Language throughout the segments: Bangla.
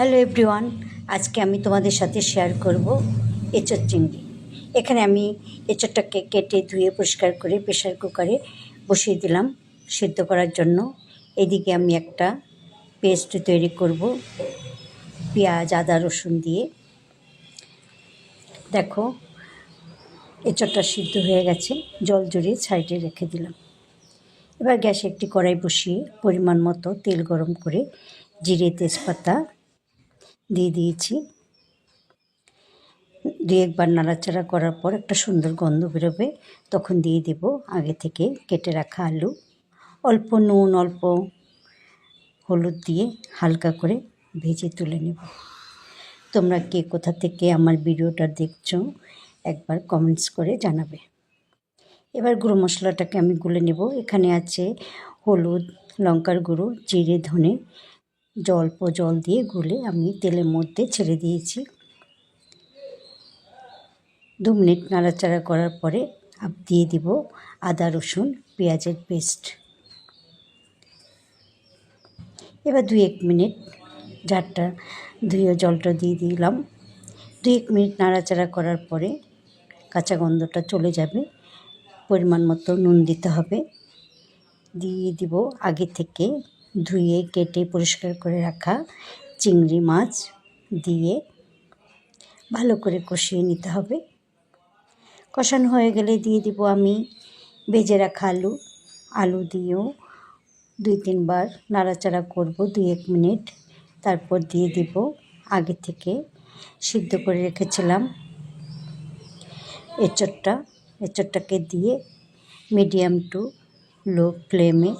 হ্যালো এভরিওয়ান, আজকে আমি তোমাদের সাথে শেয়ার করব এঁচোড় চিংড়ি। এখানে আমি এঁচোড়টাকে কেটে ধুয়ে পরিষ্কার করে প্রেশার কুকারে বসিয়ে দিলাম সিদ্ধ করার জন্য। এদিকে আমি একটা পেস্ট তৈরি করব পেঁয়াজ আদা রসুন দিয়ে। দেখো এঁচোড়টা সিদ্ধ হয়ে গেছে, জল জড়িয়ে সাইডে রেখে দিলাম। এবার গ্যাসে একটি কড়াই বসিয়ে পরিমাণ মতো তেল গরম করে জিরে তেজপাতা দিয়ে দিয়েছি। দিয়ে একবার নাড়াচাড়া করার পর একটা সুন্দর গন্ধ বেরোবে, তখন দিয়ে দেব আগে থেকে কেটে রাখা আলু। অল্প নুন অল্প হলুদ দিয়ে হালকা করে ভেজে তুলে নেব। তোমরা কে কোথা থেকে আমার ভিডিওটা দেখছো একবার কমেন্টস করে জানাবে। এবার গুঁড়ো মশলাটাকে আমি গুলে নেব। এখানে আছে হলুদ, লঙ্কার গুঁড়ো, জিরে, ধনে, অল্প জল দিয়ে গুলে আমি তেলের মধ্যে ছেড়ে দিয়েছি। 2 মিনিট নাড়াচাড়া করার পরে দিয়ে দিব আদা রসুন পেঁয়াজের পেস্ট। এবার 2-1 মিনিট ঝাড়টা ধুয়ে জলটা দিয়ে দিলাম। 2-1 মিনিট নাড়াচাড়া করার পরে কাঁচা গন্ধটা চলে যাবে। পরিমাণ মতো নুন দিতে হবে। দিয়ে দিব আগে থেকে ধুয়ে কেটে পরিষ্কার করে রাখা চিংড়ি মাছ দিয়ে ভালো করে কষিয়ে নিতে হবে। কষানো হয়ে গেলে দিয়ে দিব আমি ভেজে রাখা আলু দিয়েও 2-3 বার নাড়াচাড়া করব 2-1 মিনিট। তারপর দিয়ে দিব আগে থেকে সিদ্ধ করে রেখেছিলাম এঁচোড়টাকে দিয়ে মিডিয়াম টু লো ফ্লেমে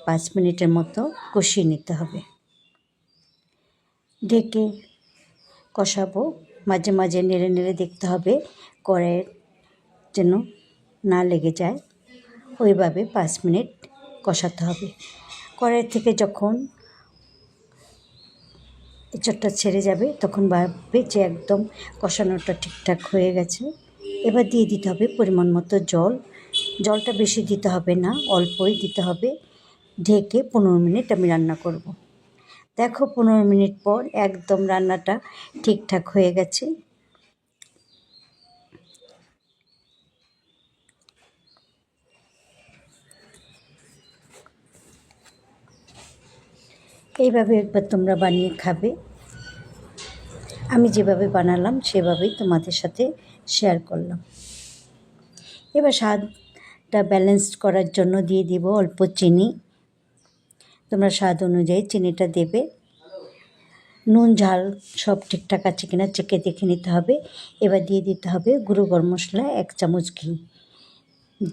5 মিনিটের মতো কষিয়ে নিতে হবে। ঢেকে কষাবো, মাঝে মাঝে নেড়ে নেড়ে দেখতে হবে কড়াইয়ের যেন না লেগে যায়, ওইভাবে 5 মিনিট কষাতে হবে। কড়াই থেকে যখন এঁচোড়টা ছেড়ে যাবে তখন ভাববে যে একদম কষানোটা ঠিকঠাক হয়ে গেছে। এবার দিয়ে দিতে হবে পরিমাণ মতো জলটা বেশি দিতে হবে না, অল্পই দিতে হবে। ঢেকে 15 মিনিট আমি রান্না করব। দেখো 15 মিনিট পর একদম রান্নাটা ঠিকঠাক হয়ে গেছে। এইভাবে একবার তোমরা বানিয়ে খাবে। আমি যেভাবে বানালাম সেভাবেই তোমাদের সাথে শেয়ার করলাম। এবার স্বাদটা ব্যালেন্স করার জন্য দিয়ে দিব অল্প চিনি। তোমরা স্বাদ অনুযায়ী চিনিটা দেবে। নুন ঝাল সব ঠিকঠাক আছে কিনা চেখে দেখে নিতে হবে। এবার দিয়ে দিতে হবে গুঁড়ো গরম মশলা 1 চামচ ঘি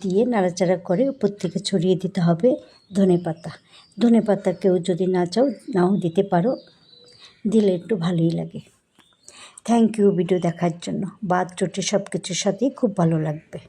দিয়ে নাড়াচাড়া করে উপর থেকে ছড়িয়ে দিতে হবে ধনে পাতা কেউ যদি না চাও নাও দিতে পারো, দিলে একটু ভালোই লাগে। থ্যাংক ইউ ভিডিও দেখার জন্য। বাদ চটে সব কিছুর সাথেই খুব ভালো লাগবে।